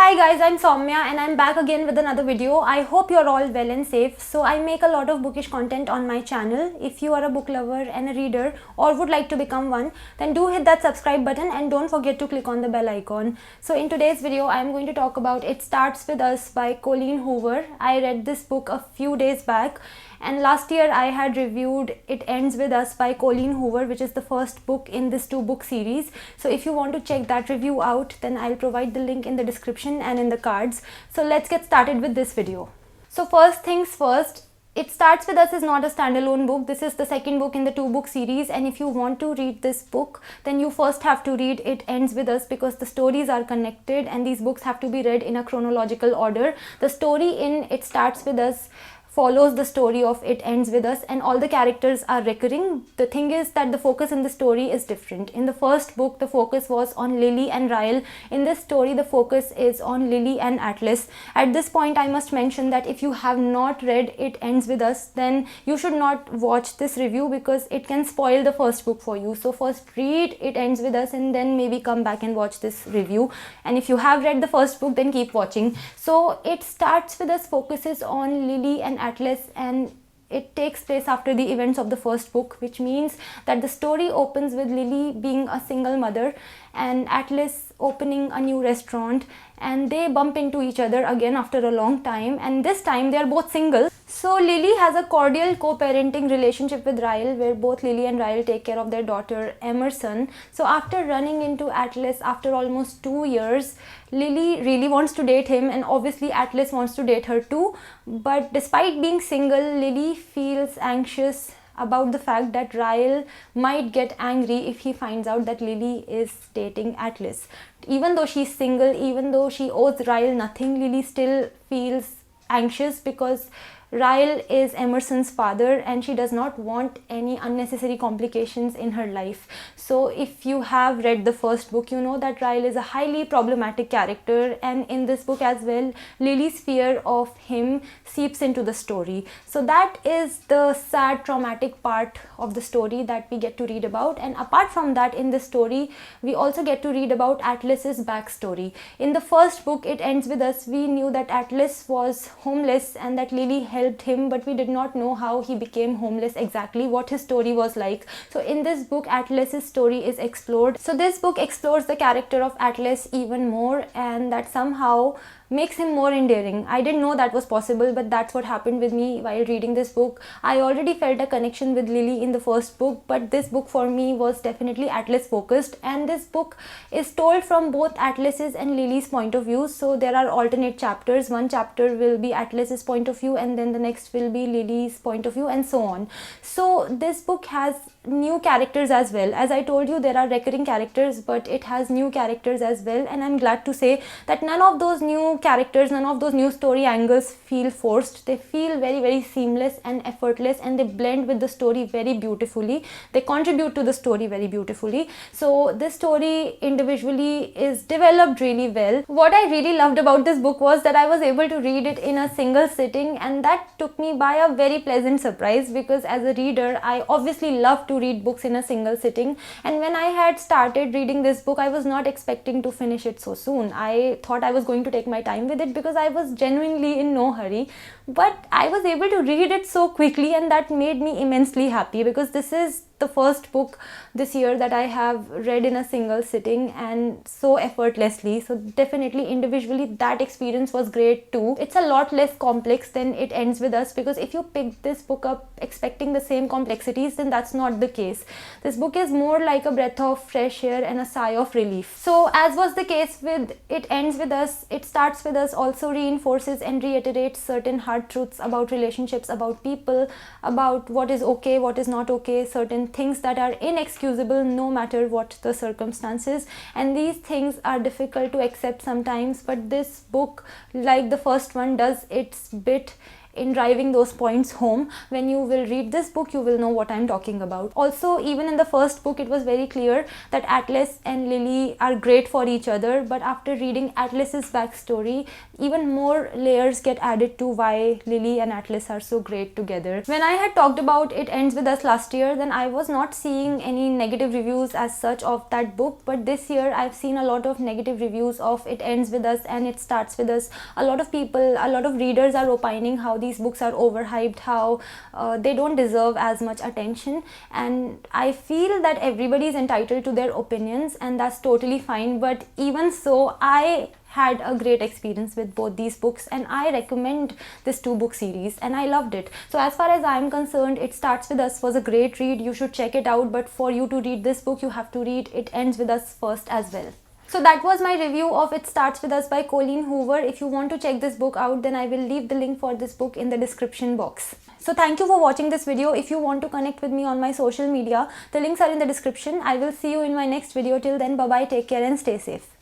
Hi guys, I'm Saumya and I'm back again with another video. I hope you're all well and safe. So I make a lot of bookish content on my channel. If you are a book lover and a reader or would like to become one, then do hit that subscribe button and don't forget to click on the bell icon. So in today's video, I'm going to talk about It Starts With Us by Colleen Hoover. I read this book a few days back, and last year I had reviewed It Ends With Us by Colleen Hoover, which is the first book in this 2-book series. So if you want to check that review out, then I'll provide the link in the description and in the cards. So let's get started with this video. So first things first, It Starts With Us is not a standalone book. This is the second book in the 2-book series, and if you want to read this book, then you first have to read It Ends With Us because the stories are connected and these books have to be read in a chronological order. The story in It Starts With Us follows the story of It Ends With Us, and all the characters are recurring. The thing is that the focus in the story is different. In the first book, the focus was on Lily and Ryle. In this story, the focus is on Lily and Atlas. At this point, I must mention that if you have not read It Ends With Us, then you should not watch this review because it can spoil the first book for you. So first read It Ends With Us and then maybe come back and watch this review. And if you have read the first book, then keep watching. So It Starts With Us focuses on Lily and Atlas, and it takes place after the events of the first book, which means that the story opens with Lily being a single mother and Atlas opening a new restaurant, and they bump into each other again after a long time, and this time they are both single. So Lily has a cordial co-parenting relationship with Ryle, where both Lily and Ryle take care of their daughter Emerson. So after running into Atlas after almost 2 years, Lily really wants to date him, and obviously Atlas wants to date her too. But despite being single, Lily feels anxious about the fact that Ryle might get angry if he finds out that Lily is dating Atlas. Even though she's single, even though she owes Ryle nothing, Lily still feels anxious because Ryle is Emerson's father and she does not want any unnecessary complications in her life. So if you have read the first book, you know that Ryle is a highly problematic character, and in this book as well, Lily's fear of him seeps into the story. So that is the sad, traumatic part of the story that we get to read about. And apart from that, in this story, we also get to read about Atlas's backstory. In the first book, It Ends With Us, we knew that Atlas was homeless and that Lily helped him, but we did not know how he became homeless exactly, what his story was like. So in this book, Atlas's story is explored. So this book explores the character of Atlas even more, and that somehow makes him more endearing. I didn't know that was possible, but that's what happened with me while reading this book. I already felt a connection with Lily in the first book, but this book for me was definitely Atlas focused, and this book is told from both Atlas's and Lily's point of view. So there are alternate chapters. One chapter will be Atlas's point of view and then the next will be Lily's point of view, and so on. So this book has new characters as well. As I told you, there are recurring characters, but it has new characters as well, and I'm glad to say that none of those new characters, none of those new story angles feel forced. They feel very, very seamless and effortless, and they blend with the story very beautifully. They contribute to the story very beautifully. So this story individually is developed really well. What I really loved about this book was that I was able to read it in a single sitting, and that took me by a very pleasant surprise, because as a reader, I obviously love to read books in a single sitting, and when I had started reading this book, I was not expecting to finish it so soon. I thought I was going to take my time with it because I was genuinely in no hurry, but I was able to read it so quickly, and that made me immensely happy because this is the first book this year that I have read in a single sitting and so effortlessly. So definitely individually that experience was great too. It's a lot less complex than It Ends With Us, because if you pick this book up expecting the same complexities, then that's not the case. This book is more like a breath of fresh air and a sigh of relief. So as was the case with It Ends With Us, It Starts With Us also reinforces and reiterates certain hard truths about relationships, about people, about what is okay, what is not okay, certain things that are inexcusable no matter what the circumstances, and these things are difficult to accept sometimes, but this book, like the first one, does its bit in driving those points home. When you will read this book, you will know what I'm talking about. Also, even in the first book, it was very clear that Atlas and Lily are great for each other, but after reading Atlas's backstory, even more layers get added to why Lily and Atlas are so great together. When I had talked about It Ends With Us last year, then I was not seeing any negative reviews as such of that book, but this year I've seen a lot of negative reviews of It Ends With Us and It Starts With Us. A lot of people, a lot of readers are opining how these books are overhyped, how they don't deserve as much attention, and I feel that everybody is entitled to their opinions, and that's totally fine. But even so, I had a great experience with both these books, and I recommend this 2-book series, and I loved it. So as far as I'm concerned, It Starts With Us was a great read. You should check it out, but for you to read this book, you have to read It Ends With Us first as well. So that was my review of It Starts With Us by Colleen Hoover. If you want to check this book out, then I will leave the link for this book in the description box. So thank you for watching this video. If you want to connect with me on my social media, the links are in the description. I will see you in my next video. Till then, bye bye, take care and stay safe.